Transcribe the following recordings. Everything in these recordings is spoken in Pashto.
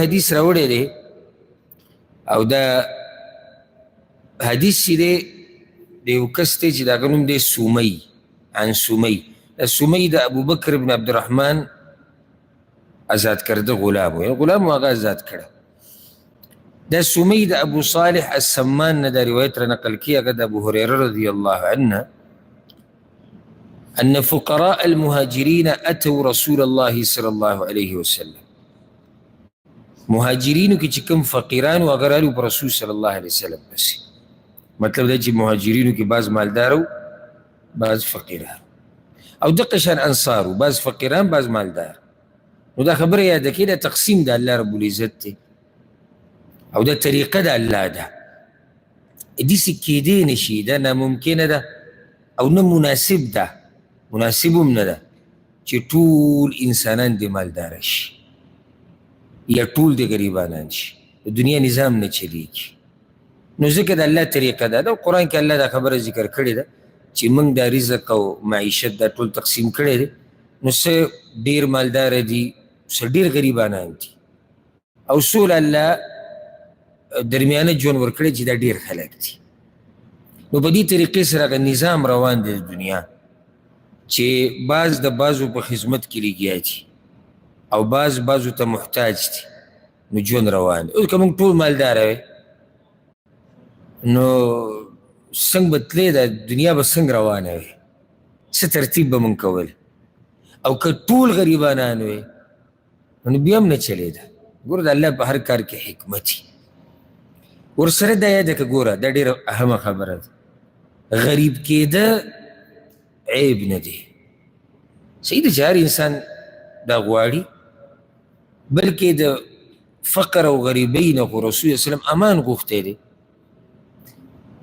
حدیث راوړی دی او دا حدیث چې دی د یو کس دی چې د هغه نوم دی سومی عن سومی. دا سومی د ابوبکر بن عبدالرحمن آزاد کرده غلام و، غلام هغه آزاد کړه. دا سومی د ابو صالح السمان نه دا روایت را نقل کی، هغه د ابو هريره رضی الله عنه أن فقراء المهاجرين أتوا رسول الله صلى الله عليه وسلم. مهاجرینو کې چې کوم فقیران و هغه رالو په رسول صلی الله علیه وسلم پسې. مطلب دا چې مهاجرینو کې بعض مالدار و بعض فقیران، او دقه شان انصار و بعض فقیران بعض مالدار. نو دا خبره یاده کې دا تقسیم د الله رب العزت دی او دا طریقه د الله ده. داسې کیدی نشي، دا ناممکنه ده او نه مناسب ده، مناسب هم نه ده چې ټول انسانان د مالدار شي یا ټول د غریبانان شي. د دنیا نظام نه چلیږي. نو ځکه د الله طریقه ده. دا قرآن کې الله دا خبره ذکر کړې ده چې موږ دا رزق او معیشت دا ټول تقسیم کړی دی. نو څه ډېر مالداره دي، څه ډېر غریبانان دي، او څو الله درمیانه ژوند ورکړی چې دا ډېر خلک دي. نو په دې طریقې سره هغه نظام روان دی د دنیا چې بعض د بعضو په خدمت کې لګیا دي او بعضو ته محتاج دي. نو ژوند روان دی. اوس که موږ ټول مالداره وی نو څنګه به تللی، دا دنیا به څنګه روانه وي، څه ترتیب به موږ کول. او که ټول غریبانان وی نو بیا هم نه چلېده. ګوره د الله په هر کار کې حکمت وي. ورسره دا یاده که ګوره دا ډېره اهمه خبره ده، غریب کېده عیب نه دی. صحیح ده چې هر انسان دا غواړي، بلکې د فقر او غریبۍ نه خو رسول صلی الله علیه وسلم امان غوښتی دی.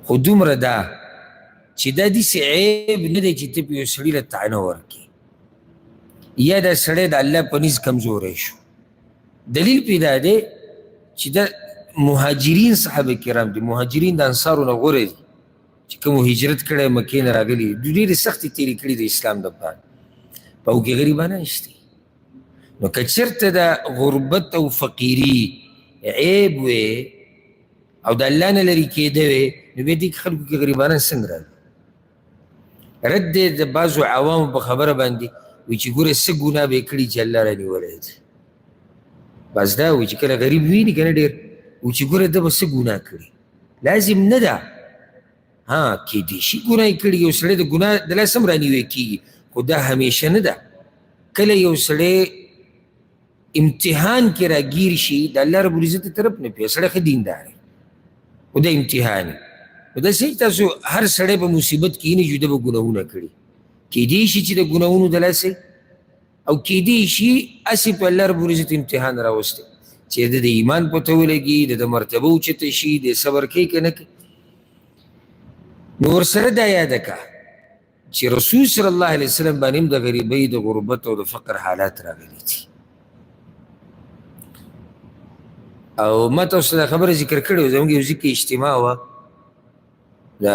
خو دومره دا چې دا داسې عیب نه دی چې ته په یو سړي له طعنه ورکړې یا دا سړی د الله په نزد کمزوری شو. دلیل پې دا دی چې دا مهاجرین صحابه کرام دي، مهاجرین د انصارو نه غوره دي چې کومو هجرت کړی مکې نه راغلي، دوی ډېرې سختې تېرې کړي د اسلام دپاره، په هغو کې غریبانان شته. نو که چېرته د غربت او فقیري عیب وې او د الله نه لرې کېده وې، نو بیا دې خلکو کې غریبانان څنګه راغلي؟ رد دی د بعضو عوامو په خبره باندې، وایي چې ګوره څه ګناه به یې کړي چې الله رانیولی دی. بس دا وایي چې کله غریب ویني که نه ډېر، وایي چې ګوره ده به څه ګناه کړي. لازم نه ده، ها کېدای شي ګناه یې کړي. یو سړی د ګناه د لاسه هم رانیوی کېږي، خو دا همیشه نه ده. کله یو سړی امتحان کې راګیر شي د الله رب العزت طرف نه، پې سړی ښه دیندار دی، خو دا امتحان دی. نو داسې تاسو هر سړی په مصیبت کې نه چې ده به ګناهونه کړي. کېدای شي چې د ګناهونو د لاسه، او کېدای شي هسې په الله رب العزت امتحان راوستی چې د ایمان پته ولګي، د مرتبه اوچته شي، د صبر کوي که نه کوي. نو ورسره دا یاده که چې رسول صلی الله علیه وسلم باندې هم د غریبۍ، د غربت او د فقر حالات راغلي دي. او ما تاسو دا خبره ذکر کړې وه، زموږ یو ځای کې اجتماع وه، دا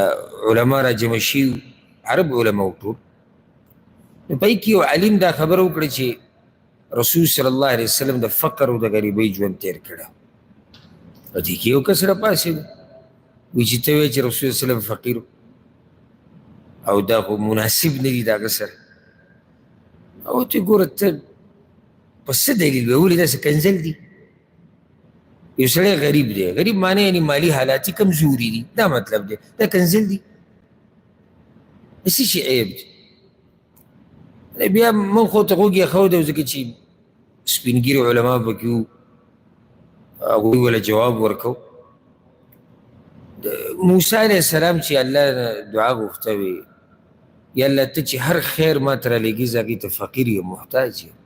علما را جمع شوي، عرب علما ټول. نو په کې یو عالم دا خبره وکړه چې رسول صلی الله علیه وسلم د فقر او د غریبۍ ژوند تېر کړی. په دې کې یو کس راپاڅېد، وایي چې ته وایې چې رسول صلی الله علیه وسلم فقیر او دا خو مناسب نه دي د هغه سره. او ته ګوره ته په څه دلیل به ولې داسې کنځل دي؟ یو سړی غریب دی، غریب معنی یعنې مالي حالاتي کمزوري دي، دا مطلب دی. دا کنځل دي، د څه شي عیب دی؟ بیا موږ خو ته غوږ ایښودی و، ځکه چې سپین ږیري علما پکې وو، هغوی وله جواب ورکو. موسی علیه السلام چې الله دعا غوښته وي، یا الله ته چې هر خیر ما ته رالیږي زه هغې ته فقیر یم، محتاج یم.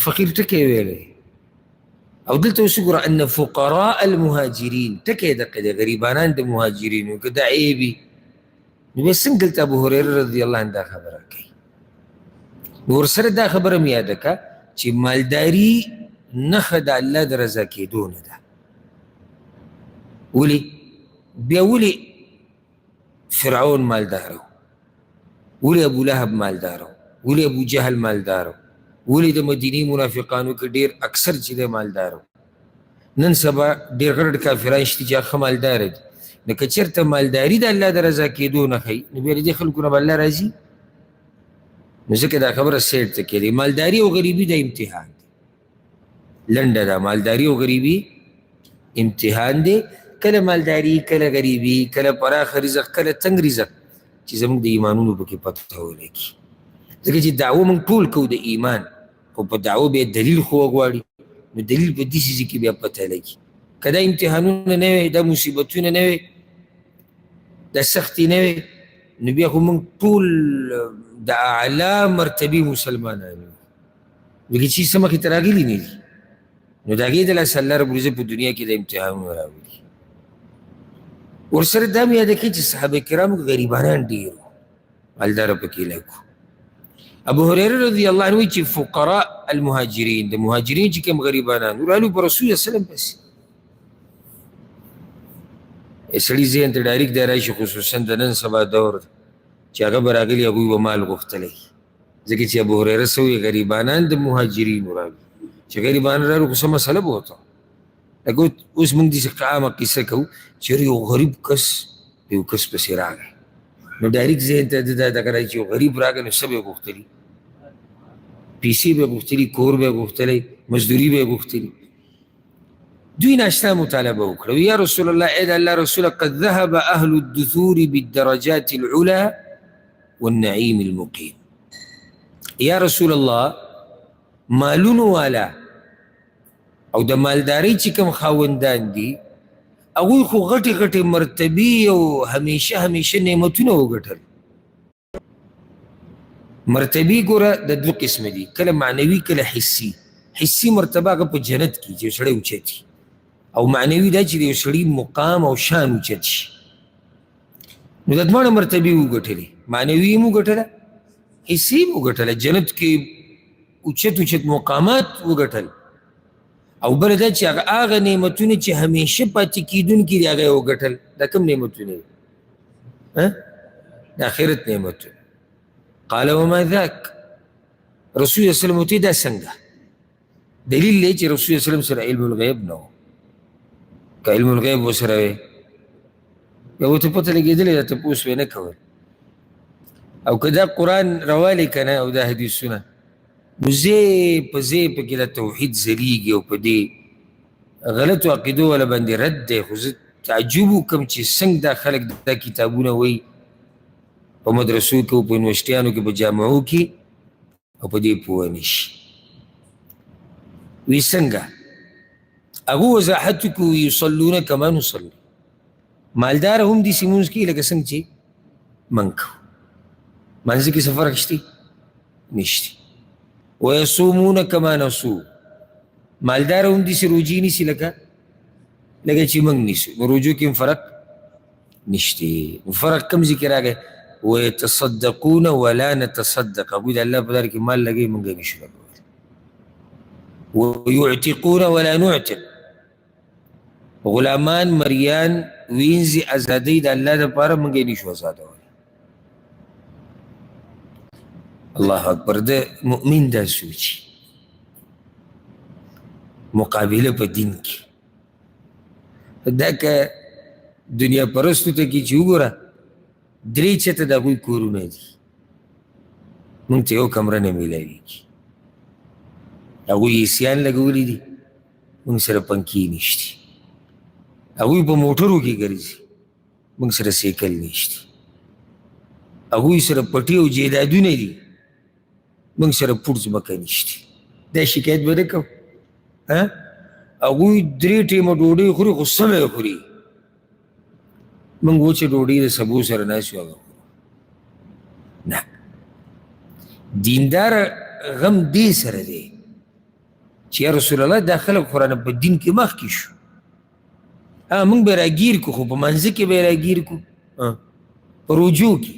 فقیر ټکی ویلی. او دلته اوس وګوره ان فقراء المهاجرین، ټکی دقه دی، غریبانان د مهاجرینو که دا عیب وي، نو بیا څنګه دلته ابو هریره رضی الله عنه دا خبره کوي؟ نو ورسره دا خبره م یاده که چې مالداري نښه د الله د رضا کېدو نه ده. ولې؟ بیا ولې فرعون مالدار و؟ ولې ابو لهب مالدار و؟ ولې ابو جهل مالدار و؟ ولې د مدینې منافقانو کې ډېر اکثر چې دی مالدار و؟ نن سبا ډېر غټ کافران شته چې هغه ښه مالداره دي، نو که چېرته مالداري د الله د رضا کېدو نه ښیي نو بیا د دې خلکو نه به الله راځي. نو ځکه دا خبره سیټ ته کېدی. مالداري او غریبي د امتحان دی، لنډه ده. مالداري او غریبي امتحان دی، کله مالداري کله غریبي، کله پراخ رزق کله تنگ رزق، چې زموږ د ایمانونو پکې پته ولګي. ځکه چې دعوه موږ ټول کوو د ایمان، خو په دعوه بیا دلیل خو وغواړي، نو دلیل په دې څیز کې بیا پته لګي. که دا امتحانونه نه وي، دا مصیبتونه نه وي، دا سختي نه وي، نو بیا خو موږ ټول د اعلی مرتبې مسلمانان یو، ځکه چې څه مخې ته راغلي نه دي. نو د هغې دلاسه الله ربالعزت په دنیا کې د امتحانونه راولي. ورسره دا مې یاده کړئ چې صحابه کرامو غریبانان ډېر وو، مالداره پکې لږ وو. ابو هريره رضی الله عنه چې فقراء المهاجرین، د مهاجرین چې کوم غریبانان ورالو په رسول الله وسلم پسې سړي ذهن ته ډایرکټ دی راشي، خصوصا د نن سبا دور چې هغه به راغلي هغوی به مال غوښتلی، ځکه چې ابو هريره څه وایي غریبانان د مهاجرینو رالو، چې غریبان رالو خو څه مسله به ورته. لکه اوس موږ داسې عامه کیسه کوو چې یو غریب کس د یو کس پسې راغی، نو ډایرکټ ذهن ته دغه راځي چې یو غریب راغی نو څه به یې غوښتلي؟ پیسې به یې غوښتلي، کور به یې غوښتلی، مزدوري به یې غوښتلي. دوی ناشته مطالبه وکړه، یا رسول الله، ای د الله رسوله، قد ذهب اهل الدثور بالدرجات العلا والنعیم المقیم. یا رسول الله، مالونو والا او د مالدارۍ چې کوم خاوندان دي هغوی خو غټې غټې مرتبې او همیشه نعمتونه وګټل. مرتبې ګوره د دوه قسمه دي، کله معنوي کله حسي. حسي مرتبه هغه په جنت کې چې یو سړی اوچت شي، او معنوي دا چې د یو سړي مقام او شان اوچت شي. نو د دواړه مرتبې وګټلې، معنوي یې وګټله، حسي یې وګټله، جنت کې اوچت مقامات وګټل. او بل دا چې هغه نعمتونه چې همیشه پاتې کېدونکي دي هغه یې وګټل. دا کوم نعمتونه دي؟ د آخرت نعمتونه. قال وما ذاک، رسول الله صلی الله علیه وسلم ورته دا څنګه؟ دلیل دی چې رسول الله صلی الله علیه وسلم سره علم الغیب نه و. که علم الغیب ورسره وی بیا ورته پته لګېدلی ده، تپوس به یې نه کول. او که دا قرآن راوالی که نه او دا حدیثونه، نو ځای په ځای پکې دا توحید ځلیږي او په دې غلطو عقیدو والا باندې رد دی. خو زه تعجب وکړم چې څنګه دا خلک دا کتابونه وایي په مدرسو کې او په یونیورسټیانو کې په جامعو کې او په دې پوه نه شي. وی څنګه؟ هغو وضاحت وکړو، یصلون کما نصلي، مالداره هم داسې لمونځ کوي لکه څنګه چې موږ کوو. مانځه کې څه فرق شته؟ نشته. ویصومون کما نصوم، مالداره هم داسې روجې نیسي لکه چې موږ نیسو. نو روجو کې هم فرق نشته. نو فرق کوم ځای کې راغی؟ ویتصدقون ولا نتصدق، هغوی د الله په لاره کې مال لګوي، موږ یې نشو لګولی. ویعتقون ولا نعتق، غلامان مریان وینځي ازادۍ د الله دپاره، موږ یې نشو ازادولی. الله اکبر. د مؤمن دا سوچي مقابله په دین کې، دا که دنیا پرستو ته کې چې وګوره درې چته د هغوی کورونه دي، موږ ته یو کمره نه میلاویږي. هغوی ایسیان لګولی دي، موږ سره پنکې نشتي. هغوی په موټرو کې ګرځي، موږ سره سیکل نشتي. هغوی سره پټي او جیدادونه دي، موږ سره پوټ ځمکه نشتي. دا شکایت به نه کوو؟ هغوی 3 ټیمه ډوډۍ خوري خو سمه یې خوري، موږ وچه ډوډۍ د سبو سره ناست یو هغه خورو. نه، دیندار غم دې سره دی چې یا رسول الله دا خلک خو رانه په دین کې مخکې شو. موږ به راګیر کړو، خو په منځه کې به یې راګیر کړو، په روجو کې،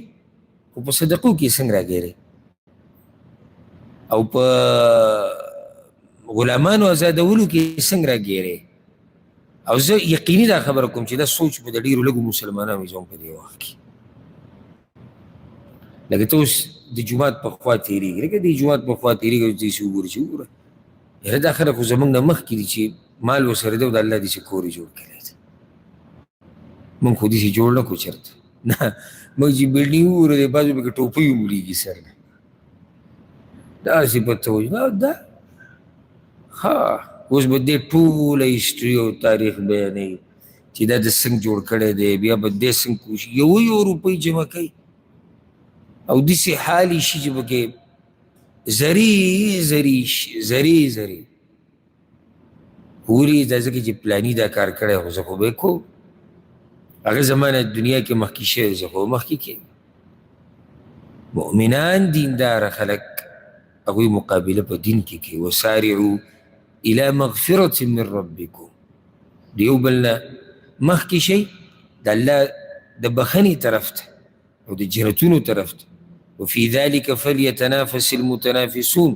خو په صدقو کې څنګه راګیری، او په غلامانو آزادولو کې څنګه راګیری. او زه یقیني دا خبره کوم چې دا سوچ به د ډېرو لږو مسلمانانو زموږ په دې وخت کې. لکه ته اوس د جومات په خوا تېرېږي، لکه د جومات په خوا تېرېږي او داسې وګورې چې وګوره یاره دا خلک خو زموږ نه مخکې دي چې مال ورسره دی او د الله داسې کور یې جوړ کړی دی. موږ خو داسې جوړ نه کړو چېرته، نه موږ چې بلډینګ وګورو دی بعضو پکې ټوپۍ ولیږي سر نه، داسې په توجه دا ها. اوس به دې ټوله هسټري او تاریخ بیانوي چې دا د څنګه جوړ کړی دی، بیا به دې څنګه کوشي یو روپۍ جمع کوي او داسې حال یې شي چې پکې زری پورې دا ځکه چې پلاني دا کار کړی خو زه خو به یې کوم، هغه زمانه دنیا کې مخکې شوی زه خو مخکې کېږم. مؤمنان دینداره خلک هغوی مقابله په دین کې کوي. وسارعوا الى مغفرة من ربکم، د یو بل نه مخکې شئ د الله د بخښنې طرف ته او د جنتونو طرف ته. وفي ذلك فليتنافس المتنافسون،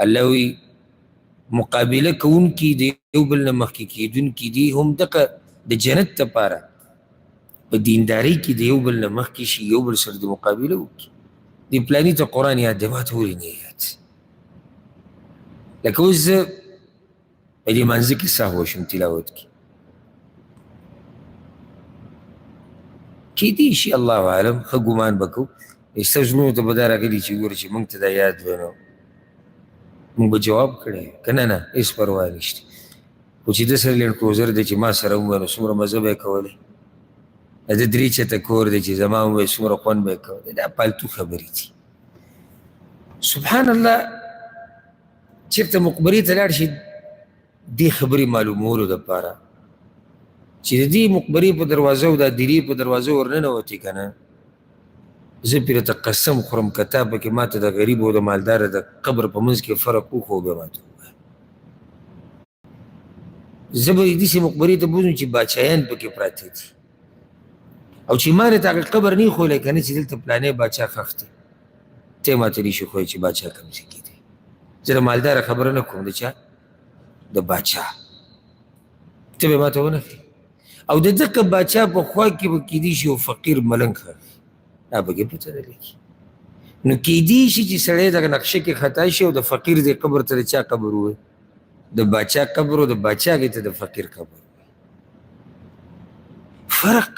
الله وی مقابله کوونکي د یو بل نه مخکې کېدونکي دي هم دغه د جنت دپاره په دیندارۍ کې د یو بل نه مخکې شي، یو بل سره د مقابله وکړي. د پلاني ته قرآن یاد دی، ما ته ولې نه یاد؟ لکه اوس زه په دې منځه کې سهو شم تلاوت کې، کیدای شي الله اعلم ښه ګمان به کوو ستاسو زړونو ته به دا راغلي چې ګوره چې موږ ته دا یاد وی نو موږ به جواب کړی که نه نه هېڅ پروا نشته. خو چې ده سره لینډ کروزر دی چې ما سره ووایه نو څومره مزه به یې کولی، د 3 چته کور دی چې زما ووایه څومره خوند به یې کولی. دا پالتو خبرې دي. سبحان الله چېرته مقبرې ته لاړ شي دې خبرې معلومولو دپاره چې د دې مقبرې په دروازه او دا درې په دروازه ورننوتې که نه، زه پرې ته قسم خورم که تا پکې ما ته د غریب او د مالداره د قبر په منځ کې فرق وښو بیا ما ته ووایه. زه به داسې مقبرې ته بوځم چې باچایان پکې پراته دي او چې ما نه ته هغه قبر نه ښولی که نه چې دلته پلانی باچا ښخ دی، ته یې ما ته نشي ښوی چې باچا کوم ځای کې دی. زه د مالداره خبره نه کوم، د چا؟ د باچا. ته به یې ما ته ونه ښیې او د دغه باچا په خوا کې به کیدای شي یو فقیر ملنګ ښخ دا پکې پته نه لګي. نو کیدای شي چې سړی دغه نقشه کې خطا شي او د فقیر دې قبر ته د چا قبر ووایي؟ د باچا قبر او د باچا هغې ته د فقیر قبر ووایي. فرق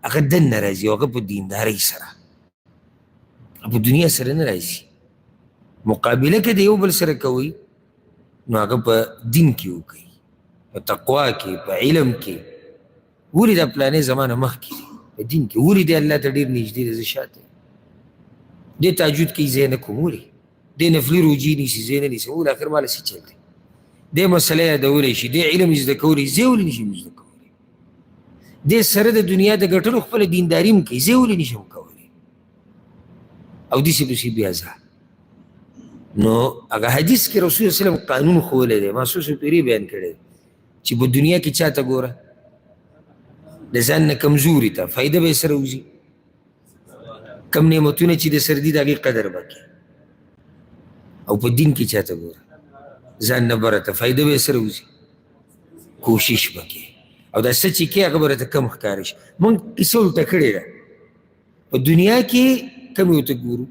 هغه دننه راځي او هغه په دیندارۍ سره، په دنیا سره نه راځي. مقابله که د یو بل سره کوئ نو هغه په دین کې وکوئ، په تقوا کې، په علم کې. ولې دا پلانې زمانه مخکې دی په دین کې؟ ولې دی الله ته ډېر نږدې دی، زه شاته دې تهجد کوي زه یې نه کوم، ولې دې نفلي روجې نیسي زه یې نه نیسم، ولې اخر ماله څه چل دی؟ دې مسله یادولی شي، دې علم زده کولی زه ولې نشم زده کولی؟ دې سره د دنیا د ګټلو خپله دینداري هم کوي، زه ولې نشم کولی؟ او داسې پسې بیا ځه. نو هغه حدیث کې رسول صلی الله علیه وسلم قانون ښوولی دی، ما څو پیرې بیان کړی چې په دنیا کې چا ته ګوره د ځان نه کمزوري ته فایده به یې سره وځي، کم نعمتونه چې د سره دي د هغې قدر به کوي. او په دین کې چا ته ګوره ځان نه بره ته فایده به یې سره وځي، کوشش به کوي او دا څه چې کوي هغه به راته کم ښکاره شي. مونږ کیسه الټه کړې ده، په دنیا کې کم یو ته ګورو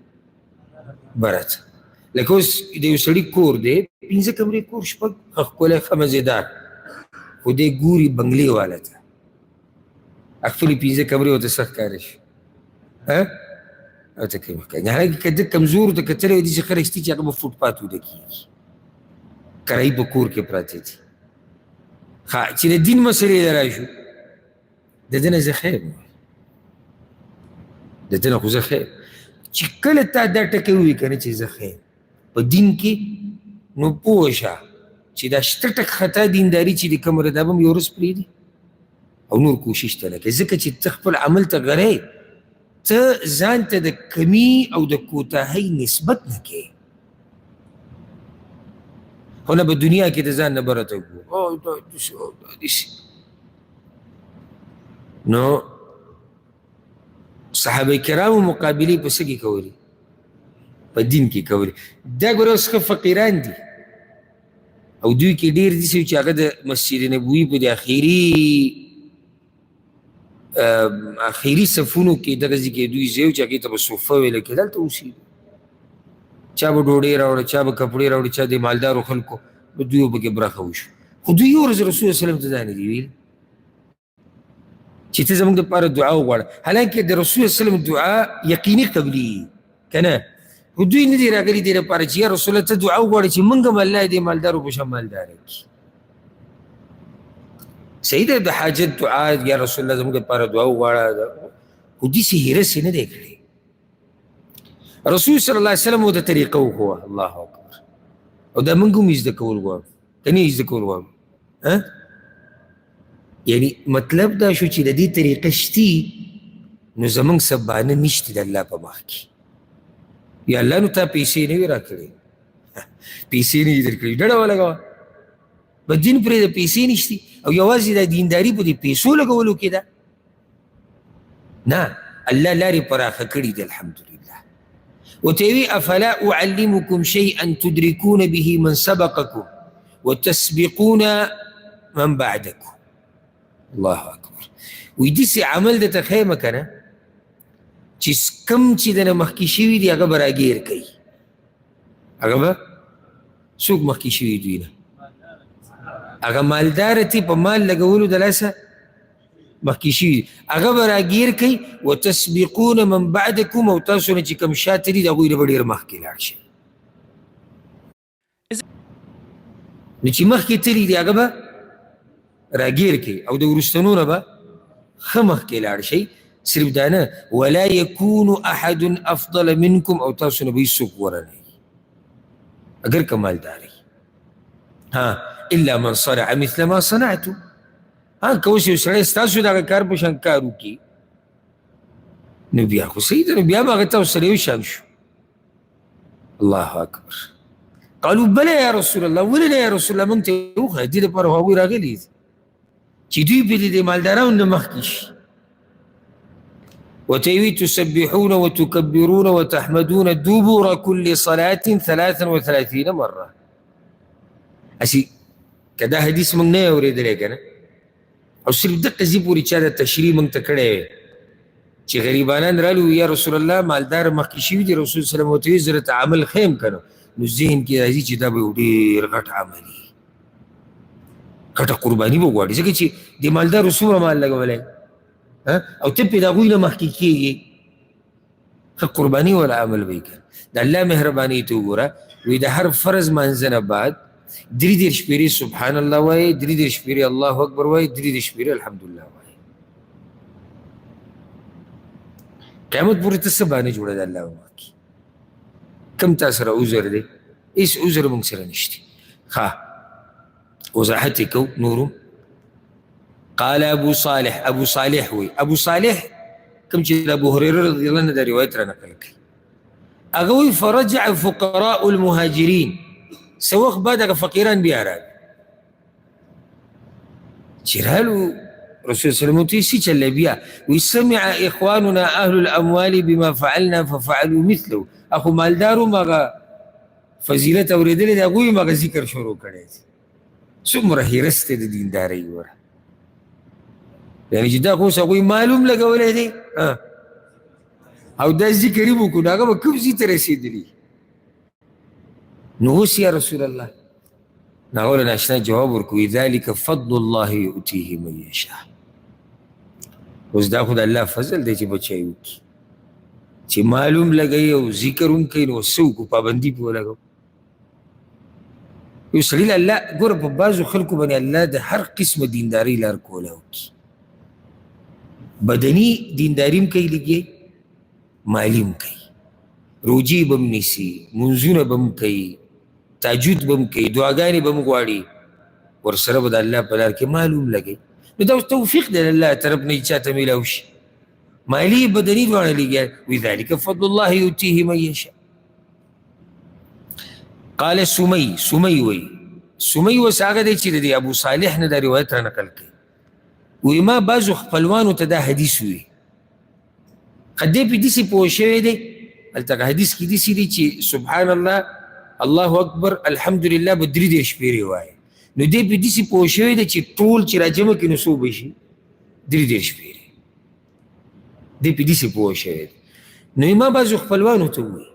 بره ته. لکه اوس د یو سړي کور دی 5 کمرې کور، 6 ښه ښکلی ښه مزېدار، خو دی ګوري بنګلې والا ته، خپلې 5 کمرې ورته څه ښکاره شي؟ ورته کم ښکاري. حالانکې که ده کمزورو ته کتلی وي داسې خلک شته چې هغه به فوټ پات وده کېږي، کرایي په کور کې پراته دي. چې د دین مسلې ته راشو د ده نه زه خیر یم، د ده نه خو زه خیر. چې کله تا دا ټکی ووایي که نه چې زه خیر په دین کې، نو پوه شه چې دا شته ټک خطا دینداري چې د کومه ده دا به م یو ورځ پرېږدي او نور کوشش ته نه کوي. ځکه چې ته خپل عمل ته غری، ته ځان ته د کمي او د کوتاهۍ نسبت نه کوې. خو نه په دنیا کې د ځان نه بره ته ګورو. نو صحابه کرامو مقابلې په څه کې کولې؟ په دین کې کولې. دا ګوره اوس ښه فقیران دي او دوی کې ډېر داسې چې هغه د مسجد نبوي په د آخري صفونو کې دغه ځای کې دوی ځای و چې هغې ته به صوفه ویله کېدل، دلته اوسېږي. چا به ډوډۍ راوړه، چا به کپړې راوړي، چا د مالدارو خلکو به دوی پکې برخه وشو. خو دوی یو ورځ رسول صلی الله علیه وسلم ته دا نه دي ویل چې ته زموږ دپاره دعا وغواړه، حالانکې د رسول صلی الله علیه وسلم دعا یقیني قبلي که نه، خو دوی نه دي راغلي دې لپاره چې یا رسول الله ته دعا وغواړه چې موږ هم الله دې مالدارو په شان مالداره کړي. صحیح ده د حاجت دعا یا رسول الله زموږ دپاره دعا وغواړه، خو داسې هیرس یې نه دی کړی. رسول صلی الله علیه وسلم ورته طریقه وښوه، الله اکبر، او دا موږ هم یې زده کول غواړو که نه یې زده کول غواړو. یعنی مطلب دا شو چې د دې طریقه شتي نو زموږ سبانه نشته د الله په مخ کې. یا الله نو تا پیسې نه وي راکړې، پیسې نه یې درکړي، ډډه ولګوه، په دین پرې د پیسې نشتي او یوازې د دینداري په دې پیسو لګولو کې ده. نه، الله لارې پراخه کړي دي الحمدلله. ورته وي افلا اعلمکم شیئا تدرکون به من سبقکم وتسبقون من بعدکم. الله اکبر. وی داسې عمل درته ښیم که نه چې کم چې دنه مخکې شوي دي هغه به راګیر کوي، هغه به څوک مخکې شوي دوی نه، هغه مالداره تی په مال لګولو د لاسه مخکې شوي دي، هغه به راګیر کوي. وتسبقون من بعدکم، او تاسو نه چې کوم شاته دي د هغوی نه به ډېر مخکې لاړ شي. نو چې مخکې تلي دي هغه به راګیر کوي او د وروستنو نه به ښه مخکې لاړ شي. صرف دا نه، ولا یکون احد افضل منکم، او تاسو نه به هېڅوک غوره نه وي اگر که مالدار وي. الا من صنع مثل ما صنعتم. که اوس یو سړی ستاسو دغه کار په شان کار وکړي نو بیا خو صحیح ده، نو بیا به هغه تاسو سره یو شان شو. الله اکبر. قالوا بله یا رسول الله، ولې نه یا رسول الله، موږ ته یې وښیه، دې دپاره خو هغوی راغلي دي چې دوی پرې د مالدارانو نه مخکې شي. وتوي تسبحون وتكبرون وتحمدون دبر كل صلاة 33 مرة. أسي كدا حديث من نه اورېدلی که نه، او صرف دقه ځي پورې چا د تشریح موږ ته کړی وی چې غریبانان رالو یا رسول الله مالدار مخکې شوي دي، رسول صلی الله علیه وسلم ورته ویل زه درته عمل ښیم که نه، نو ذهن کې راځي چې دا به یو ډېر غټ عمل وي، غټه قرباني به غواړي، ځکه چې د مالدارو څومره مال لګولی او ته پې د هغوی نه مخکې کېږي، ښه قرباني والا عمل به یې کړه. د الله مهربانۍ ته وګوره، وایي د هر فرض مانځه نه بعد 33 پیرې سبحان الله وایي، 33 پیرې الله اکبر وایي، 33 پیرې الحمدلله وایي. قیامت پورې ته څه بانه جوړه ده الله وما کې، کم تا سره عذر دی؟ هېڅ عذر موږ سره نشته. وضاحت یې کو نورو. قال ابو صالح، ابو صالح وی، ابو صالح کوم چې ابو هريره رضی الله عنه دا روایت را نقل کړي، هغه وی فرجع فقراء المهاجرين، څه وخت بعد هغه فقیران بیا راغلل، چې رالو رسول صلی الله علیه وسلم ته یې څه چل بیا، وی سمع اخواننا اهل الاموال بما فعلنا ففعلوا مثله. اخو مالدارو هغه فضیلت اورېدلی دی، هغوی هم هغه ذکر شروع کړی دی. څومره حرص دی د دیندارۍ وره، یعنی چې دا خو اوس هغوی معلوم لګولی دی او دا ذکر یې وکړو، نو هغه به کوم ځای ته رسېدلي. نو اوس یا رسول الله، نو هغه له ناشنا جواب ورکوي ذلک فضل الله یؤتیه من یشاء. اوس دا خو د الله فضل دی چې بچی وکړي، چې معلوم لګوي او ذکر هم کوي، نو څه وکړو، پابندي پې ولګو. یو سړي له الله ګوره په بعضو خلکو باندې الله د هر قسمه دیندارۍ لار کولی وکړي، بدني دینداري هم کوي لګي، مالی هم کوي، روجې به هم نیسي، منځونه به هم کوي، تهجد به هم کوي، دعاګانې به هم غواړي، ورسره به د الله په لار کې مال هم لګوي. نو دا توفیق دی د الله طرف نه چې چاته میلاو شي، مالي بدني دواړه لګیا. وی ذلک فضل الله یؤتیه من یشاء. قال سمی، سمی وی، سمی اوس هغه دی چې د ابو صالح نه دا روایت را نقل کوي، وی ما بعضو خپلوانو ته دا حدیث وی، قدې پې داسې پوه شوی دی، هلته حدیث کې داسې دی چې سبحان الله الله اکبر الحمدلله به 33 پیرې وایي. نو دې پې داسې پوه شوی دی چې ټول چې راجمع کړي نو څو به شي 33 پیرې، دې پې داسې پوه شوی دی. نو ما بعضو خپلوانو ته ووایي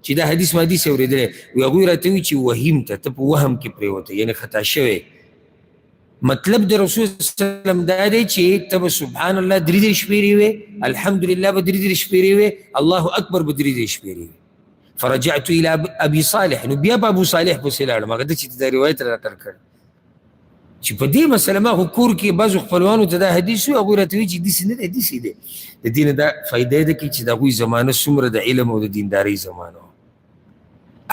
چې دا حدیث ما حدیث اورېدلی، وی هغوی راته وایي چې وهم ته ته په وهم کې پرېوتی، یعنې خطا شوی مطلب د رسول صلی الله علیه وسلم دا دی چې ته به سبحان الله 33 شپېرې وې، الحمدلله به 33 شپېرې وې، الله اکبر به 33 شپېرې وې. فرجعت الى ابي صالح، نو بیا به ابو صالح پسې لاړم، هغه د چې دا روایت راته کړ چې په دې مسله ما خو کور کې بعضو خپلوانو ته دا حدیث وي، هغوی راته وایي چې داسې نه دی، داسې دی. د دې نه دا فایده ده کې چې د هغوی زمانه څومره د علم او د دیندارۍ زمانه وه.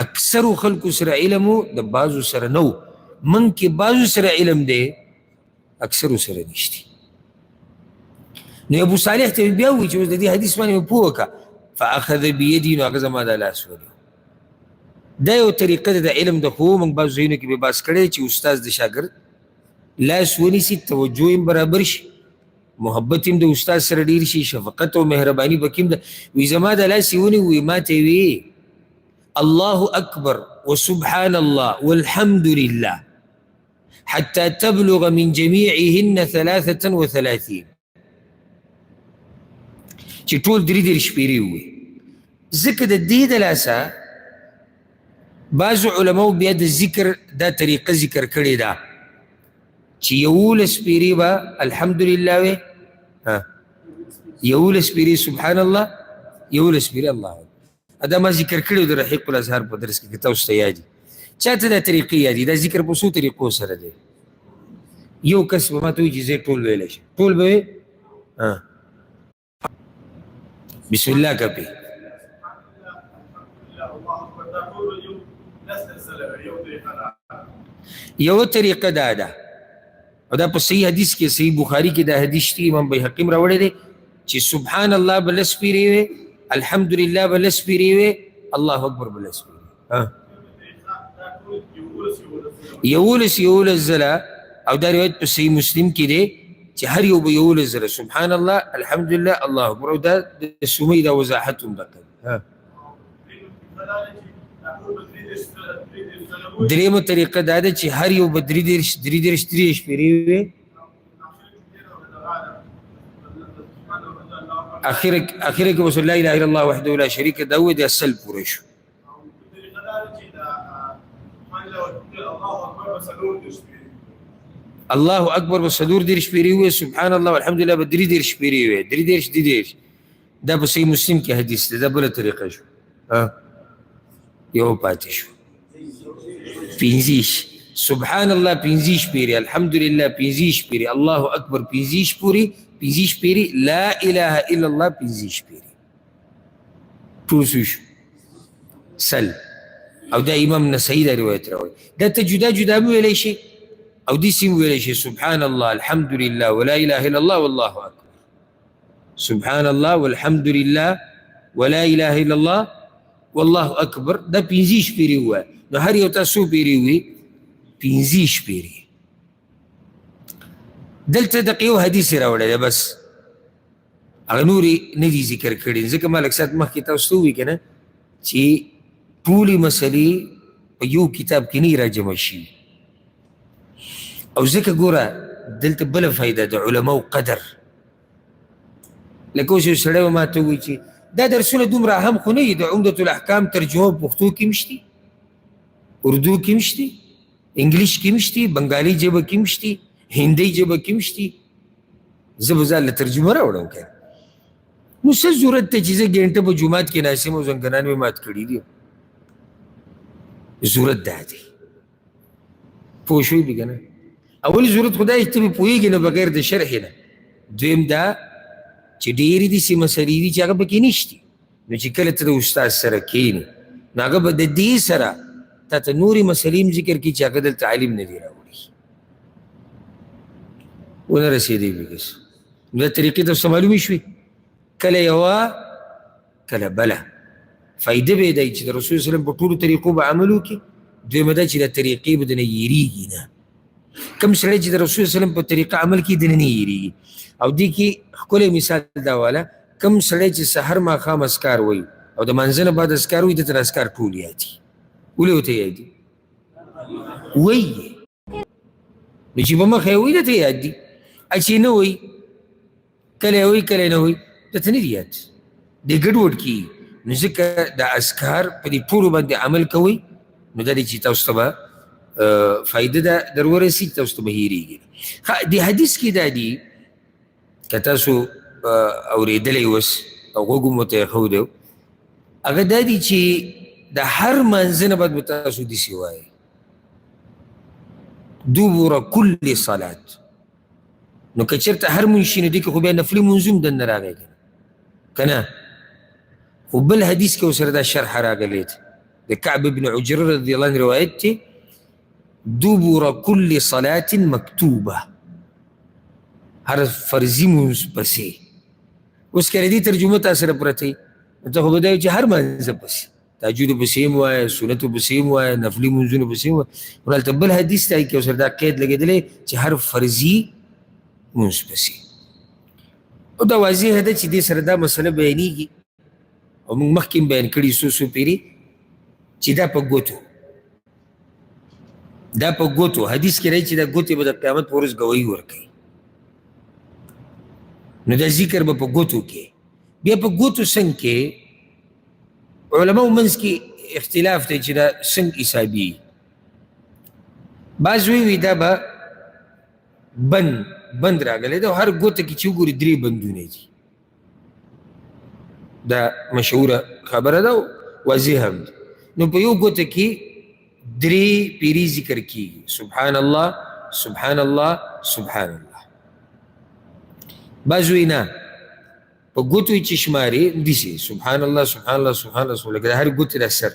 اکثرو خلکو سره علم و، د بعضو سره نه و. من کې بعضو سره علم دی، اکثرو سره نشتی. نو ابو صالح ته بیا وایي چې اوس د دې حدیث باندې مې پوه وکړه، فاخذ بیدي، نو هغه زما د لاس ونیو. دا یو طریقه ده د علم د خو موږ بعضو ځایونو کې به بحث کړی چې استاد د شاګرد لاس ونیسي، توجه یې برابر شي، محبت هم د استاد سره ډېر شي، شفقت او مهرباني پکې هم ده. وایي زما د لاس یې ونیو، وایي ما ته یې ویې الله اکبر وسبحان الله والحمد لله حتى تبلغ من جميعهن 33 چې ټول 33 شپېرې ووي. ځکه د دې د لاسه بعضو علماو بیا د ذکر دا طریقه ذکر کړې ده چې 11 شپېرې به الحمدلله وې، 11 شپېرې سبحان الله، 11 شپېرې الله اکبر. دا ما ذکر کړی د رحیق الازهر په درس کې تاسو ته یادي. چاته دا طریقې یادي؟ دا ذکر په څو طریقو سره دی. یو کس به ما ته وایي چې زه ټول ویلی شم، ټول به وې بسم الله کپې یو طریقه دا ده، او دا په صحیح حدیث کې، صحیح بخاري کې دا حدیث شته، امام بیهقي هم راوړی دی چې سبحان الله به 10 شپېرې وې، الحمدلله به 10 شپېرې وې، الله اکبر به 10 شپېرې. 11 ځله، او دا روایت په صحیح مسلم کې دی چې هر یو به 11 ځله سبحان الله، الحمدلله، الله اکبر. او دا د سمې دا وضاحت هم ده. درېیمه طریقه دا ده چې هر یو به 33 شپېرې وې، اخره کې بس لا اله الا الله وحده لا شریک له له د سل پوره شو. الله اکبر به 33 شپېرې وې، سبحان الله والحمدلله به 33 شپېرې وې، 33 دا په صحیح مسلم کې حدیث دی. دا بله طریقه شو. یو پاتې شو 15 سبحان الله 15 شپېرې، الحمدلله 15 شپېرې، الله اکبر 15 شپېرې، لا اله الا الله 15 شپېرې، ټول څه شو؟ سل. او دا امام نسائی دا روایت راوړي. دا ته جدا جدا هم ویلی شي او داسې هم ویلی شي سبحان الله الحمدلله ولا اله الا الله والله اکبر، سبحان الله والحمدلله ولا اله الا الله والله اکبر. دا 15 شپېرې ووایه. نو هر یو ته څو پېرې وي؟ 15 شپېرې. دلته دقیق یو حدیث یې راوړی دی، بس هغه نورې نه دي ذکر کړي، ځکه ما لږ ساعت مخکې تاسو ته ووایي که نه چې ټولې مسلې په یو کتاب کې نه راجمع شي. او ځکه ګوره دلته بله فایده د علماو قدر. لکه اوس یو سړی به ما ته ووایي چې دا درسونه دومره اهم خو نه وي، د عمدة الاحکام ترجمه په پښتو کې هم شته، اردو کې هم شته، انګلیش کې هم شته، بنګالي ژبه کې هم شته، هندۍ ژبه کې هم شته. زه به ځان له ترجمه راوړم که نو څه ضرورت دی چې زه ګنټه په جومات کې ناست یم او زنګنان مې مات کړي دي؟ ضرورت دا دی. پوه شوي دي که نه؟ اول ضرورت خو دا چې ته پې پوهېږې نه بغیر د شرح نه. دویم دا چې ډېرې داسې مسلې دي چې هغه پکې نشتي، نو چې کله ته د استاد سره کښېنې نو هغه به د دې سره تا ته نورې مسلې هم ذکر کړي چې هغه دلته عالم نه دي راوړي. ونه رسېدی بګس. نو دا طریقې ته څه معلومې شوې؟ کله یوه کله بله. فایده به یې دی چې د رسول صلی په ټولو طریقو به عمل وکړي. دویمه دا چې دا طریقې به دنه یېرېږي نه. کوم سړی چې د رسول صلی په طریقه عمل کړي دنه نه یېرېږي. او دې کې ښکلی مثال دا واله، کوم سړی چې سحر ماښام اذکار وایي او د مانځه نه بعد اذکار وایي، دته اذکار ټول یادي. ولې ورته یادي؟ وایي نو چې په مخه یې وایي دته یاد دي، چې نه وایي کله یې وایي کله نه وایي دته نه دي یاد، دی ګډوډ کېږي. نو ځکه د اذکار په دې ټولو باندې عمل کوئ، نو دا دی چې تاسو ته به فائده در ورسي تاسو ته به هېرېږي. د حدیث کې دا دي که تاسو اورېدلی اوس او غوږ مو ته ایښودی هغه دا دي چې د هر منځه نه باید به تاسو داسې وایئ دبر کل صلات. نو که چېرته هر مونځ شي نو دې کې خو بیا نفلي مونځ هم دننه راغی که نه. خو بل حدیث کې ورسره دا شرح راغلی دی د کعب بن عجره رضی الله عنه روایت دی دبر کل صلات مکتوبه هر فرضي مونځ پسې. اوس که دې ترجمه تا سره پرته وي نو ته خو به دا وایي چې هر مانځه پسې تهجد پسې هم وایه سنتو پسې هم وایه نفلي مونځونو پسې هم وایه. نو هلته بل حدیث دی کې ورسره دا قید لګېدلی چې هر فرضي مونځ پسې. او دا واضحه ده چې دې سره دا مسله بیانېږي او موږ مخکې هم بیان کړي څو پیرې چې دا په ګوتو حدیث کې راځي چې دا ګوتې به د قیامت په ورځ ګواهي ورکوي. نو دا ذکر به په ګوتو کې بیا په ګوتو څنګ کې علماو منځ کې اختلاف دی چې دا څنګه حسابي. بعض وی دا به بند راغلی دی او هر ګوته کې چې وګوري 3 بندونه دي. دا مشهوره خبره ده او واضح هم ده. نو په یو ګوته کې 3 پیري ذکر کیږي سبحان الله سبحان الله سبحان الله. بعض وی نه په ګوتو یې چې شماري داسې سبحان الله سبحان الله سبحان الله سبحان الله هر ګوتې د سر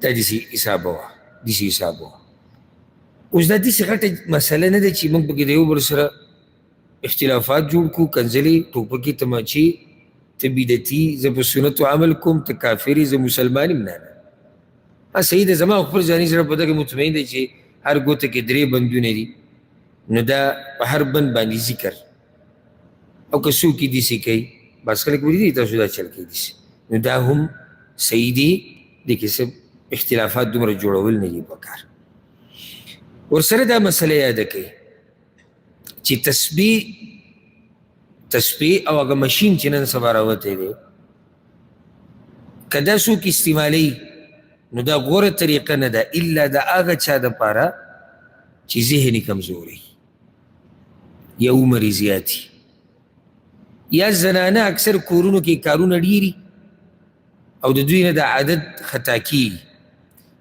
دا داسې حساب وه. اوس دا داسې غټه مسله نه ده چې موږ پکې د یو بل سره اختلافات جوړ کړو کنځلې ټوپکې تماچې ته بدعتي زه په سنتو عمل کوم ته کافر زه مسلمان یم. نه صحیح ده زما خپل ځاني سره په دغه مطمئن دی چې هر ګوته کې 3 بندونه دي نو دا په هر بند باندې ذکر او که څوک یې داسې کوي بعض خلک ولیدي تاسو دا چل کوي داسې نو دا هم صحیح دي. دې کې څه اختلافات دومره جوړول نه دي پکار. ورسره دا مسله یاده کوي چې تسبیح او هغه مشین چې نن سبا راوتی دی که دا څوک استعمالوي نو دا غوره طریقه نه ده الا د هغه چا دپاره چې ذهني کمزوري یا عمر یې زیاتي یا زنانه اکثر کورونو کې کارونه ډېري او د دوی نه د عادت خطا کېږي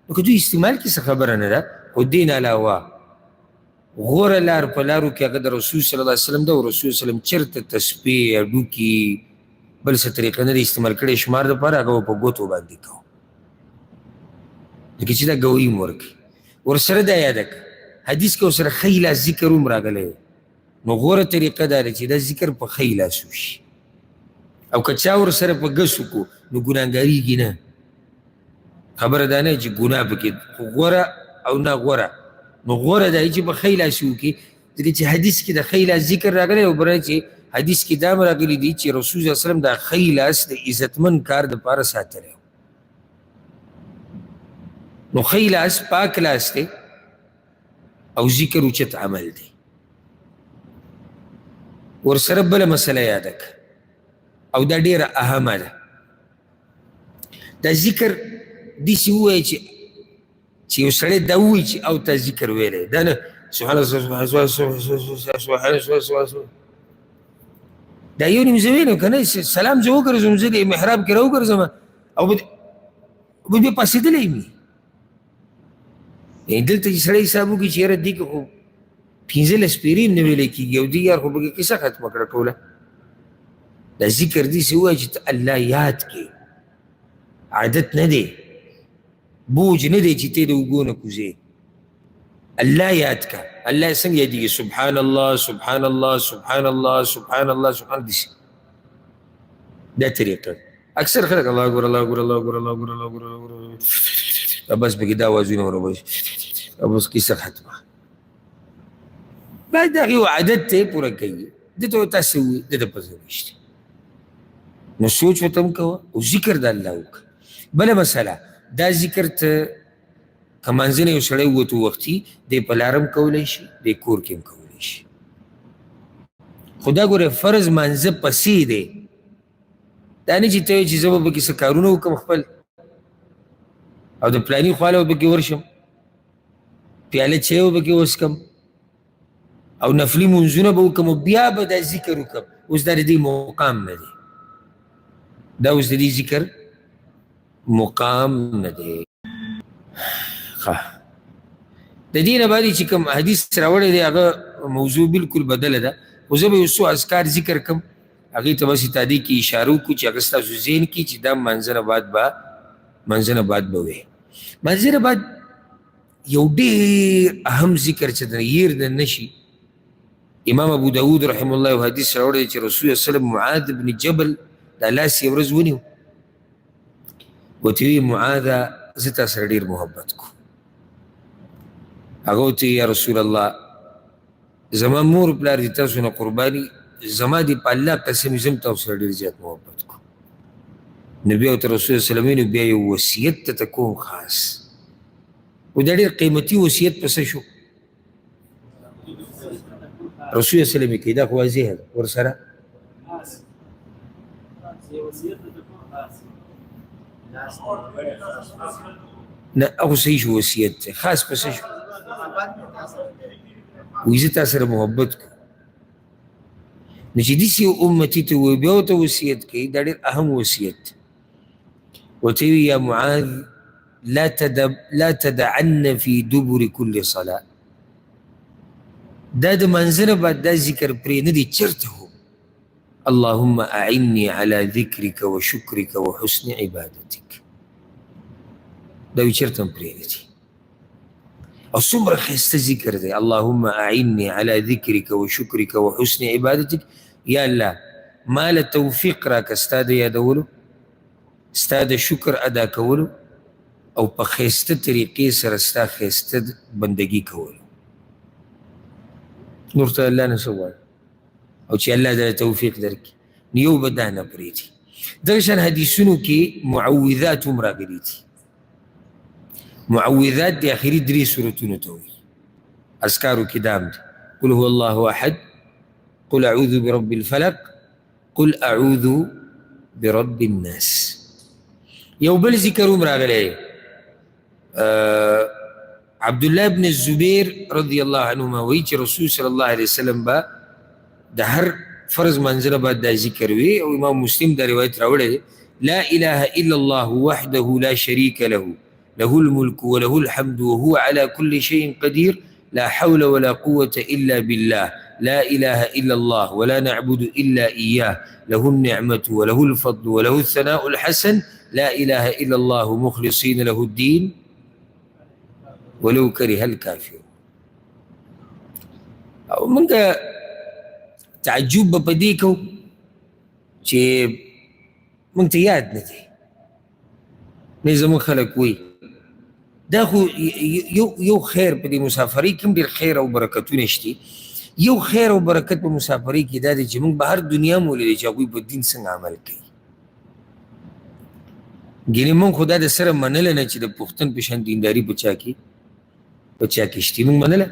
نو که دوی استعمال کې څه خبره نه ده. خو دې نه علاوه غوره لار په لارو کې هغه د رسول صلی الله علیه وسلم ده او رسول وسلم چېرته تسبیح هډوکي بل څه طریقه نه ده استعمال کړې شمار دپاره هغه به په ګوتو باندې کوو لکه چې دا ګواهي م ورکوي. ورسره دا یاده کړه حدیث کې ورسره ښی لاس ذکر هم راغلی دی نو غوره طریقه دا ده چې دا ذکر په ښی لاس وشي او که چا ورسره په ګس وکړو نو ګناهګارېږي نه. خبره دا نه چې ګناه پکې خو غوره او نه غوره نو غوره دا چې په ښی لاس وکړي ځکه چې حدیث کې د ښی لاس ذکر راغلی او بله چې حدیث کې دا هم راغلی دي چې رسول صلی الله علیه وسلم دا ښی لاس د عزتمن کار دپاره ساتلی نو ښی لاس پاک لاس دی او ذکر اوچت عمل دی. ورسره بله مسله یاده کړه او دا ډېره اهمه ده. دا ذکر داسې ووایه چې یو سړی دا ووایي چې او تا ذکر ویلی دا نه سبحان الله دا یو نیم زه ویلم که نه سلام زه وګرځم زه د محراب کې راوګرځم او به بیا پاسېدلی یم دلته چې سړی حساب وکړي چې یاره دې کې خو 15 پیرې هم نه ویلی کېږي او دې یار خو پکې کیسه ختمه کړه ټوله. دا ذکر داسې ووایه چې ته الله یاد کړې عادت نه دی بوج نه دی چې ته د اوږو نه کوزې الله یاد کړه. الله څنګه یادېږي سبحان الله سبحان الله سبحان الله سبحان الله سبحان داسې دا طریقه اکثر خلک الله اکبر الله اکبر الله اکبر الله اکبر الله اکبر الله اکبر بس پکې دا اوازونه ورباسي او بس کیسه ختمه. باید د هغې عادت ته پوره کوي ده ته تاسې ووایي ده ته پزه نشته نو سوچ ورته هم کوه او ذکر د الله وکړه. بله مسله دا ذکر ته که منځه نه یو سړی ووتو وختي دی په لاره هم کولی شي دی کور کې هم کولی شي. خو دا ګوره فرض منځه پسې دی دا نه چې ته وایې چې زه به پکې څه کارونه وکړم خپل او د پلاني خواله به پکې ورشم پیاله چایو به کې وڅښم او نفلي منځونه به وکړم او بیا به دا ذکر وکړم. اوس دا د دې مقام نه دی، دا اوس د دې ذکر مقام نه دی. د دې نه بعد چې کوم حدیث راوړی دی هغه موضوع بالکل بدله ده. خو زه به یو څو اذکار ذکر کړم، هغې ته بس تادی کې اشاره وکړو چې هغه ستاسو ذهن کې چې دا منځه نه بعد به وایي. منځه نه بعد یو ډېر اهم ذکر چې د هیر د نشي. امام ابو داود رحمه الله یو حدیث راوړی دی چې رسول الله صلی معاذ بن جبل دا لاس یې ورځ ونیو، ورته ویې معاذه زه تا سره ډېر محبت کوم. هغه ورته یا رسول الله زما مور پلار دي تاسو نه قرباني، زما دي په الله قسم زه هم تاسو سره ډېر زیات محبت کوم. نو بیا ورته رسول الله صلی الله بیا یو وصیت ته کوم خاص، و دا ډېر قیمتي وصیت په څه شو؟ رسول الله صلی الله علیه دا خو واضح ده ورسره نه هغه صحیح شو وصیت دی خاص په څه شو؟ وایي زه تا سره محبت کوم. نو چې داسې یو امتي ته وایي بیا ورته وصیت کوي، دا ډېر اهم وصیت دی. ورته وایي یا معاذ لا تدعن في دبر كل صلاة، دا د منځه نه بعد دا ذکر پرې نه دی چېرته هو. اللهم اعني على ذكرك وشكرك وحسن عبادتك، دا وی چېرته هم پرې نه دی. او څومره ښایسته ذکر دی. اللهم اعني على ذكرك وشكرك وحسن عبادتك، یا الله ما له توفیق راکه ستا د یادولو، ستا د شکر ادا کولو او په ښایسته طریقې سره ستا ښایسته بندګي کولو. نور ته الله نه څه غواړي او چې الله د توفیق درکړي. نو یو به دا نه پرېږدي. دغه شان حدیثونو کې معوذات هم راغلي دي. معوذات د آخري 3 سورتونو ته وایي، اذکارو کې دا هم دي. قل هو الله احد، قل اعوذ برب الفلق، قل اعوذ برب الناس. یو بل ذکر هم راغلی، عبدالله بن الزبیر رضی الله عنهما وایي چې رسول صلی الله علیه وسلم به د هر فرض منځ نه بعد دا ذکر وی، او امام مسلم دا روایت راوړی دی. لا اله الا الله وحده لا شریک له له الملك وله الحمد وهو على كل شيء قدير لا حول ولا قوة إلا بالله لا إله إلا الله ولا نعبد إلا إياه له النعمة وله الفضل وله الثناء الحسن لا إله إلا الله مخلصين له الدين ولو كره الكافرون. او منګه تعجب په دې کو چې موږ ته یاد نه دی. نه زموږ خلک وایي دا خو یو خیر په دې مسافرۍ کې هم ډېر خیر او برکتونه شته. یو خیر او برکت په مسافرۍ کې دا دی چې موږ به هر دنیا مولیدلی چې هغوی په دین څنګه عمل کوي. ګینې موږ خو دا د سره منله نه چې د پښتون په شان دینداري په چا کې شته، موږ منله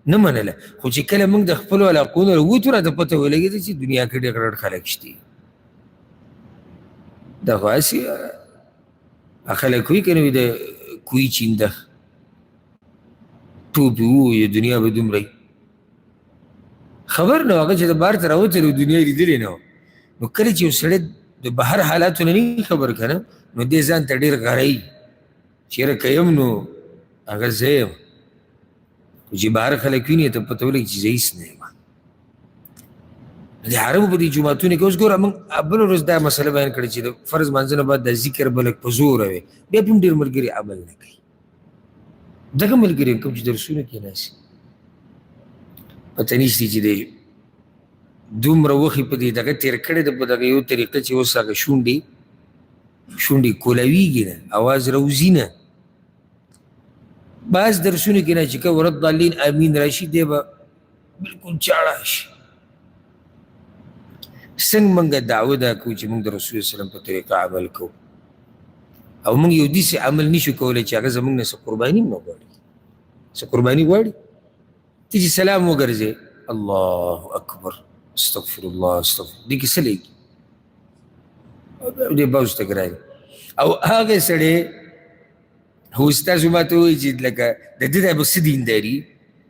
نه منله. خو چې کله موږ د خپلو علاقو نه راووتو راته پته ولګېده چې دنیا کې ډېر غټ خلک شته. دا خو هسې خلک وایي که نه وي د کوی چینده ټوپې ووایي دنیا به دومره خبر نه هغه چې د بهر ته راوتلی دنیا یې لیدلې نه وه. نو کله چې یو سړی د بهر حالاتو نه نه خبر که نه، نو دې ځان ته ډېر غرایي چې یاره که یم نو هغه زه یم. خو چې بهر خلک ویني ته پته ولګي چې زه هېڅ نه یم. د عربو په دې جوماتونو کې اوس ګوره موږ بله ورځ دا مسله بیان کړې چې د فرض مانځه نه بعد دا ذکر به لږ په زوره وی، بیا پې هم ډېر ملګري عمل نه کوي. دغه ملګري کوم چې درسونه کې ناستي پته نشته چې دی دومره وخې په دې دغه تېر کړی ده په دغه یو طریقه چې اوس هغه شونډې کولویږي نه، اواز راوځي نه. بعض درسونه کې نه چې که ورد ضالین امین راشي دی به بلکل چاړه شي. څنګه موږ دعوه دا کوو چې موږ د رسول وسلم په طریقه عمل کوو او موږ یو داسې عمل نشو کولی چې هغه زموږ نه څه قرباني هم نه غواړي. څه قرباني غواړي؟ ته چې سلام وګرځې الله اکبر استغفر الله استغفر دې کې څه لګي؟ دې باز ته ګرایي. او هغه سړی اوس تاسو ما ته وایي چې لکه د ده دا به څه دینداري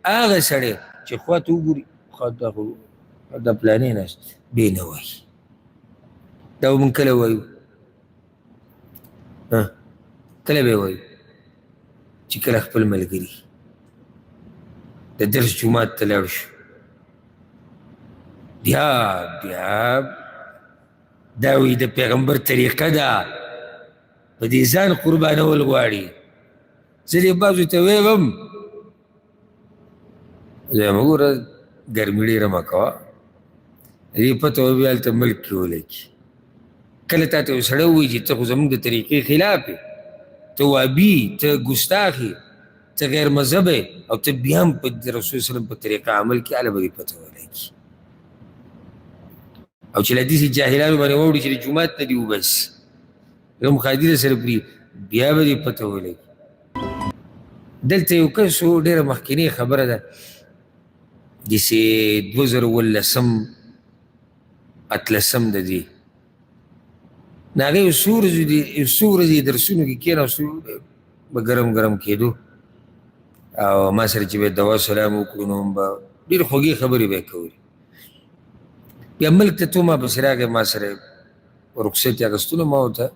هغه سړی چې خوا ته وګوري خوا ته خو دا پلانې ناست بې نه وایي دا به مونږ کله وایو کله به یې وایو چې کله خپل ملګري د درس جومات ته لاړ شو بیا دا وایي د پیغمبر طریقه ده په دې ځان قربانول غواړي زه دې بعضو ته ویم زه یم وګوره ګرمي ډېره مه کوه دې پته وه بیا هلته ملک کې ولګي کله تا ته یو سړی ووایي چې ته خو زموږ د طریقې خلاف یې ته وابي ته ګستاخ یې ته غیر مذهب یې او ته بیا هم په رسول وسلم په طریقه عمل کې هله به دې پته ولګي او چې له داسې جاهلانو باندې واوړي چې د جومات نه دي وباسي غم خادي سره پرې بیا به دې پته ولګي دلته یو کس و ډېره مخکینۍ خبره ده داسې 2018 اتلسم د دې د هغې یو څو ورځې درسونو کې کېناستو به ګرم ګرم کېدو او ما سره چې به دوا سلام وکړو نو به ډېرې خوږې خبرې به یې کولې بیا ملک ته تو ما پسې راغی ما سره رخصت یې اخیستلو ما ورته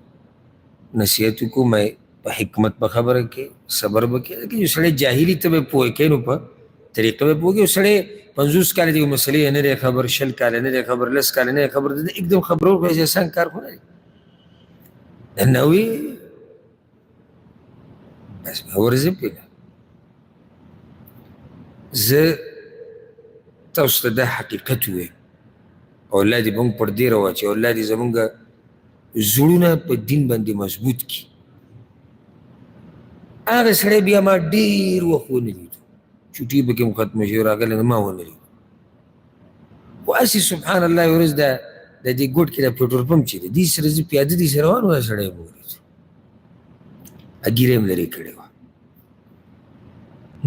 نصیحت وکړو ما په حکمت په خبره کې صبر به کې یو سړی جاهلي ته به پوه کوي نو په طریقه به پوهېږي یو سړی 50 کاله د یو مسلې نه دی خبر 20 کاله نه دی خبر 10 کاله نه دی خبر د एकदम خبرو خو یې اسان کار خو نه دی نه وي بس به ورځې پرېږده زه تاسو ته دا حقیقت ووایم اولاد یې به موږ پر دې راواچوي اولاد یې زمونږ زړونه په دین باندې مضبوط کړي هغه سړی بیا ما ډېر وخت ونه لیدو چوټي به کې م ختمه شوي راغلی نه ما ونه لیدو خو هسې سبحان الله یوه ورځ د دې ګوټ کې د پېټرول پمپ چې دی دې سره زه پیاده دې سره روان وه سړی مې ولیدو ږیره یې م لرې کړې وه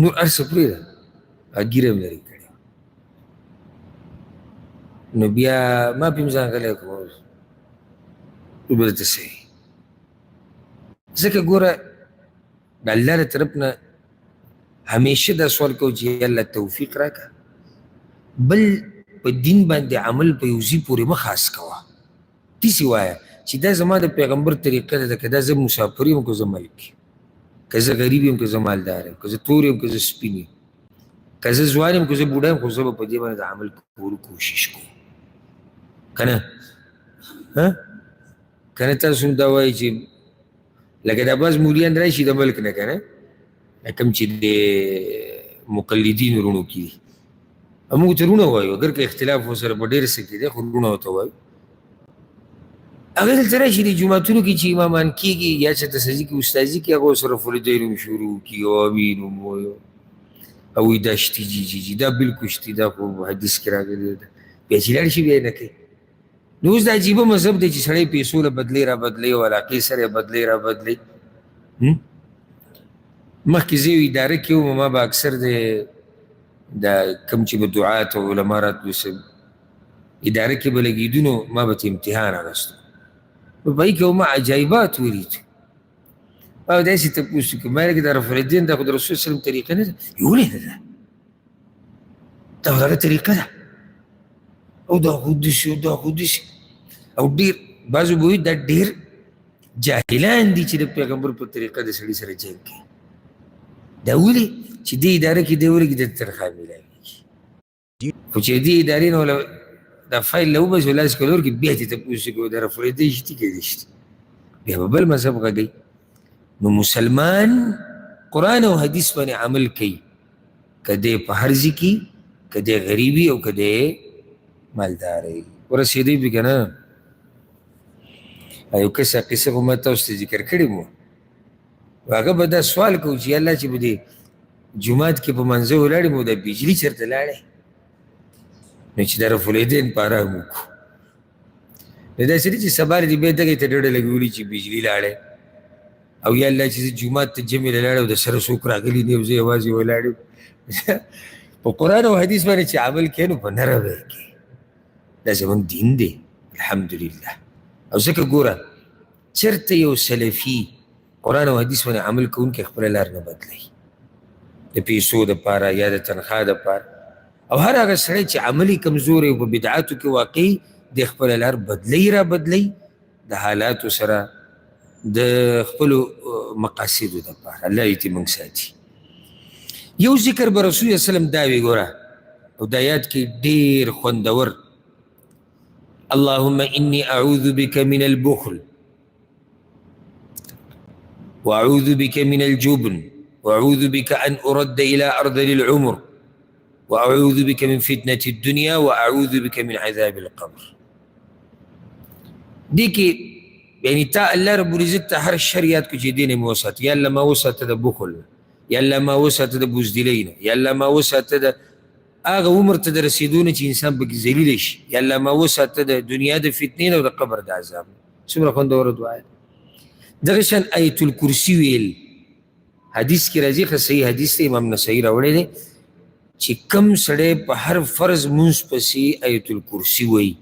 نور هر څه پرېږده ږیره یې م لرې کړې وه نو بیا ما پې م ځان غلی کړم به درته څه ځکه ګوره د الله له طرف نه همیشه دا سوال کوو چې یا الله توفیق راکړه بل په دین باندې عمل په یو ځي پورې مه خاص کوه داسې وایه چې دا زما د پیغمبر طریقه ده که دا زه مسافر یم که زه ملک یم که زه غریب یم که زه مالدار یم که زه تور یم که زه سپین یم که زه ځوان یم که زه بوډا یم خو زه به په دې باندې د عمل کولو کوشش کوم که نه که نه تاسو هم دا وایي چې لکه دا بعض مولیان راشي د ملک نه که نه کوم چې د مقلدین وروڼو کې دي موږ ته وروڼه وایو اګر که اختلاف ورسره په ډېر څه کې دی خو وروڼه ورته وایو هغه دلته راشي د جوماتونو کې چې امامان کېږي یا چې تسجي کې استازي کې هغه ورسره فریدین هم شروع کړي او امین هم وایو او وایي دا شتي جي دا بلکل شتي دا خو حدیث کې راغلي ده بیا چې لاړ شي بیا یې نه کوي نو اوس دا عجیبه مذهب دی چې سړی پیسو له بدلې را بدلې او علاقې سره یې بدلې را بدلې مخکې زه یو اداره کې وم ما به اکثر د کوم چې به دعات او علما راتلو اداره کې به لګېدو نو ما به ته امتحان اخیستو نو په هغې کې ما عجایبات ولیدو ما به داسې تپوس وکړو ما لکه د رفعالدین دا خو د رسول سلم طریقه نه ده ولې نه ده دا خو د هغه طریقه ده او دا خو داسې او دا خو داسې او ډېر بعضو به وایي دا ډېر جاهلان دي چې د پیغمبر په طریقه د سړي سره جنګ کوي دا ولې چې دې اداره کې دی ولګي د تنخوا میلاوېږي خو چې دې ادارې نه وله دا فایل له وباسي لاس کې ورکړي بیا دې تپوس وکړي د رفعالدین شتي کېدی شتي بیا به بل مذهب غږوي نو مسلمان قرآن او حدیث باندې عمل کوي که دی په هر ځای کې که دی غریبي او که دی مالداري ورسېدی پې که نه یو کس قصه خو ما تاسو ته ذکر کړې مو هغه به دا سوال کوو چې الله چې به دې جومات کې په منځه ولاړې مو دا بجلي چېرته لاړې نو چې د رفعالدین په ارام وکړو نو داسې دی چې سبا دې بیا دغې ته ډډه لګولي چې بجلي لاړې او یا الله چې زه جومات ته جمع له لاړې او د سره څوک راغلي دي او زه یوازې ولاړ یم په قرآن او حدیث باندې چې عمل کوې نو په نره به یې کوې دا زموږ دین دی الحمدلله او ځکه ګوره چېرته یو سلفي قرآن او حدیث باندې عمل کوونکی خپله لار نه بدلوي د پیسو دپاره یا د تنخوا دپاره. او هر هغه سړی چې عملي کمزوری او په بدعاتو کې واقعي د خپله لار بدلوي را بدلوي د حالاتو سره د خپلو مقاصدو دپاره. الله دې موږ ساتي. یو ذکر به رسول الله وسلم دا وی ګوره او دا یاد کې ډېر خوندور. اللهم إني أعوذ بك من البخل وأعوذ بك من الجبن وأعوذ بك أن أرد إلى أرذل العمر وأعوذ بك من فتنة الدنيا وأعوذ بك من عذاب القبر. دي کې یعنی تا الله رب العزت ته هر شریعت کو چې دین مو وسات یا الله ما وسات د بخل یا الله ما وسات د بزدلین یا الله ما وسات د هغه عمر ته د رسیدونه چې انسان پکې ذلیل شي یا الله ما وسات د دنیا د فتنې او د قبر د عذاب. څومره خوندوره دعا ده. دغه شان آیت الکرسی ویل حدیث کې راځي، ښه صحیح حدیث دی، امام نسائی راوړی دی چې کم سړی په هر فرض مونځ پسې آیت الکرسی وایي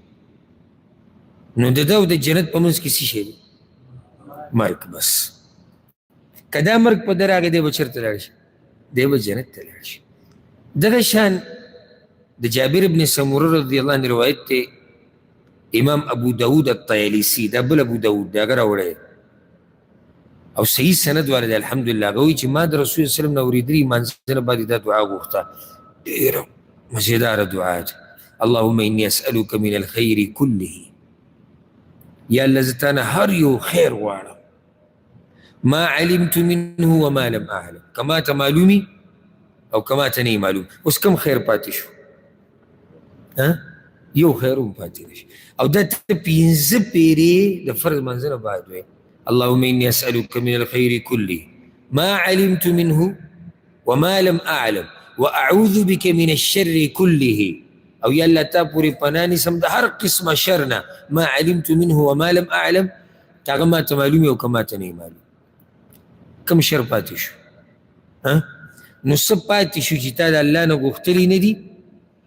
نو د ده او د جنت په منځ کې څه شی دی؟ مرګ. بس که دا مرګ په ده راغی دی به چېرته لاړ شي؟ دی به جنت ته لاړ شي. دغه شان د جابر ابن سموره رضی الله عنه روایت دی، امام ابو داود الطیالسی دا بل ابو داود دا هغه راوړی او صحیح سند والا دی الحمدلله. هغه وایي چې ما د رسول صلی الله علیه وسلم نه اورېدلي مانځه نه باندې دا دعا غوښته، ډېره مزېداره دعا ده. اللهم اني اسألك من الخير كله، یا الله زه تا نه هر یو خیر غواړم، ما علمت منه وما لم اعلم، که ما ته معلومي او که ما ته نه معلوم. اوس کم خیر پاتې شو؟ یو خیر هم پاتې نه شي. او دا ته پنځه پیرې د فرض منځه نه باید وایي. اللهم إني أسألك من الخير كله ما علمت منه وما لم أعلم وأعوذ بك من الشر كله. أو يلا تابوري پناني سم ده هر قسم شرنا ما علمت منه وما لم أعلم، تاغه ما ته معلومي او کما ته نه معلوم. کم شر پاتې شو؟ نو څه پاتې شو چې تا د الله نه غوښتلي نه دي